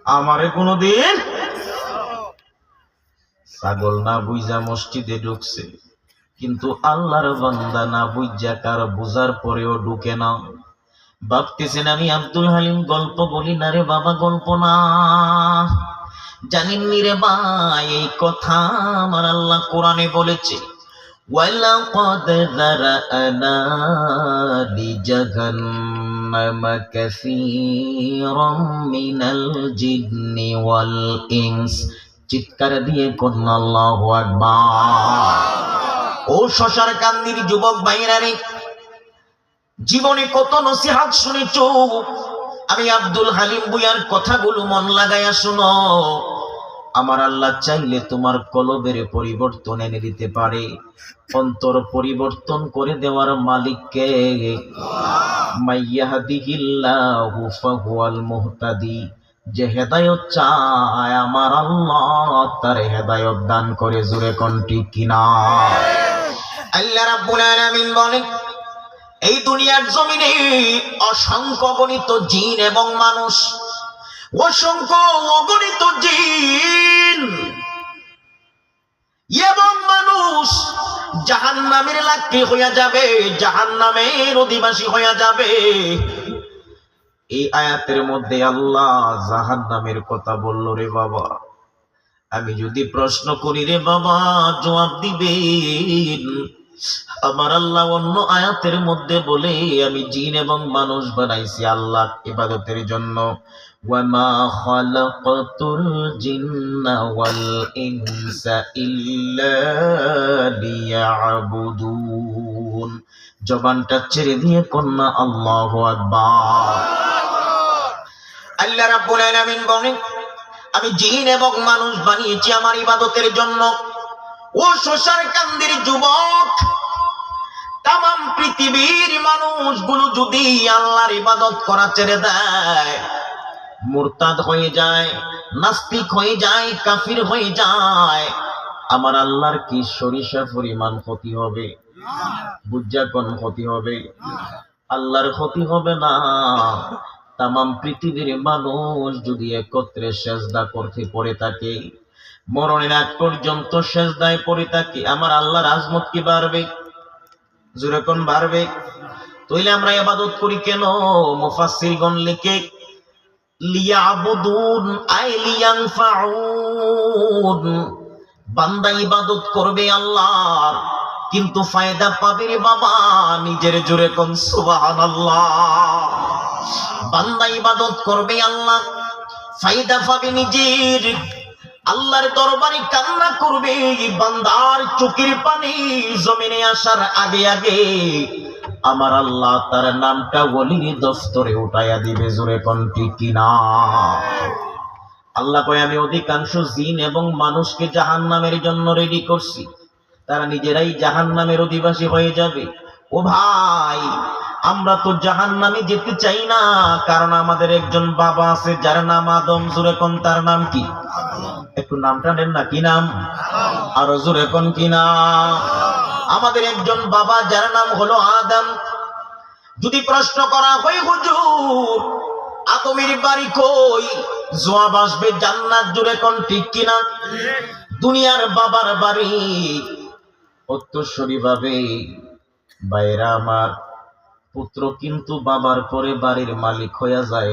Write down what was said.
আমারে কোনদিন ছাগল না বুঝা মসজিদে ঢুকছে, কিন্তু আল্লাহর বান্দা না বুঝা কার বুঝার পরেও ঢুকে না। ভাবতেছেন আমি আব্দুল হালিম গল্প বলি না রে বাবা, গল্প না। জানেননি রে ভাই, এই কথা আমার আল্লাহ কোরআনে বলেছে, ওয়ালাকাদ যারানা লিজাহান্নামা কাসীরাম মিনাল জিন্নি ওয়াল ইনস। চিৎকার দিয়ে কোন আল্লাহু আকবার। ও শশার কান্দির যুবক ভাইরা রে, জীবনে কত নসিহত শুনেছো, আমি আব্দুল হালিম বুয়ার কথাগুলো মন লাগাইয়া শুনো। আমার আল্লাহ চাইলে তোমার কলবের পরিবর্তন এনে দিতে পারে। অন্তর পরিবর্তন করে দেওয়ার মালিক কে? মাইয়াহদিহিল্লাহু ফাহুয়াল মুহতাদি। যে হেদায়েত চায় আমার আল্লাহ তার হেদায়েত দান করে। জোরে কোন ঠিক কিনা? আল্লাহ রাব্বুল আলামিন বলেন, এই দুনিয়ার জমিনে অসংখ্য অগণিত জিন এবং মানুষ, অসংখ্য অগণিত জিন এবং মানুষ জাহান্নামের লাকড়ি হইয়া যাবে, জাহান্নামের অধিবাসী হইয়া যাবে। এই আয়াতের মধ্যে আল্লাহ জাহান্নামের কথা বলল রে বাবা। আমি যদি প্রশ্ন করি রে বাবা, জবাব দিবেন। আমার আল্লাহ অন্য আয়াতের মধ্যে বলে, আমি জিন এবং মানুষ বানাইছি আল্লাহর ইবাদতের জন্য। ওয়ামা খালাকাতুল জিন্না ওয়াল ইনসা ইল্লা লিয়াবুদুন। জবানটা ছেড়ে দিয়ে কন্যা আল্লাহু আকবার। আল্লাহ রাব্বুল আলামিন বলেন, আমি জিন এবং মানুষ বানিয়েছি আমার ইবাদতের জন্য। ও শশার কান্দির যুবক, তামাম পৃথিবীর মানুষগুলো যদি আল্লাহর ইবাদত করা ছেড়ে দেয়, মুরতাদ হয়ে যায়, নাস্তিক হয়ে যায়, কাফির হয়ে যায়, আমার আল্লাহর কি সরিষা পরিমাণ ক্ষতি হবে? বুঝা কোন ক্ষতি হবে? আল্লাহর ক্ষতি হবে না। তামাম পৃথিবীর মানুষ যদি একত্রে সেজদা করতে পড়ে থাকে, মরণের আগ পর্যন্ত সেজদায় পড়ে থাকে, আমার আল্লাহর আজমত কি বাড়বে? জোরে কোন বাড়বে? তাইলে আমরা ইবাদত করি কেন? মুফাসসিরগণ লিখে, লিয়াবুদুন আই লিয়ানফাউন। বান্দা ইবাদত করবে আল্লাহর, কিন্তু ফায়দা পাবে রে বাবা নিজের। জোরে কোন সুবহানাল্লাহ। বান্দা ইবাদত করবে আল্লাহ, ফায়দা পাবে নিজের। আল্লাহর দরবারে কান্না করবে, বান্দার চোখের পানি জমিনে আসার আগে আগে আমার আল্লাহ তার নামটা ওলির দফতরে উঠাইয়া দিবে। জোরে কোন ঠিক কিনা? আল্লাহ কয়, আমি অধিকাংশ জিন এবং মানুষকে জাহান্নামের জন্য রেডি করছি, তারা নিজেরাই জাহান্নামের অধিবাসী হয়ে যাবে। ও ভাই, আমরা তো জাহান্নামে যেতে চাই না, কারণ আমাদের একজন বাবা আছে যার নাম আদম। জোরে কোন তার নাম কি? একটু নামটা নেন না, কি নাম? আরো জোরে কোন কি নাম? আমাদের একজন বাবা যার নাম হলো আদম। যদি প্রশ্ন করা হয়, হুজুর আদমের বাড়ি কই? জবাব আসবে জান্নাত। জোরে কোন ঠিক কিনা? দুনিয়ার বাবার বাড়ি উত্তরসূরি ভাবে বাইরা আমার পুত্র কিন্তু বাবার পরে বাড়ির মালিক হইয়া যায়,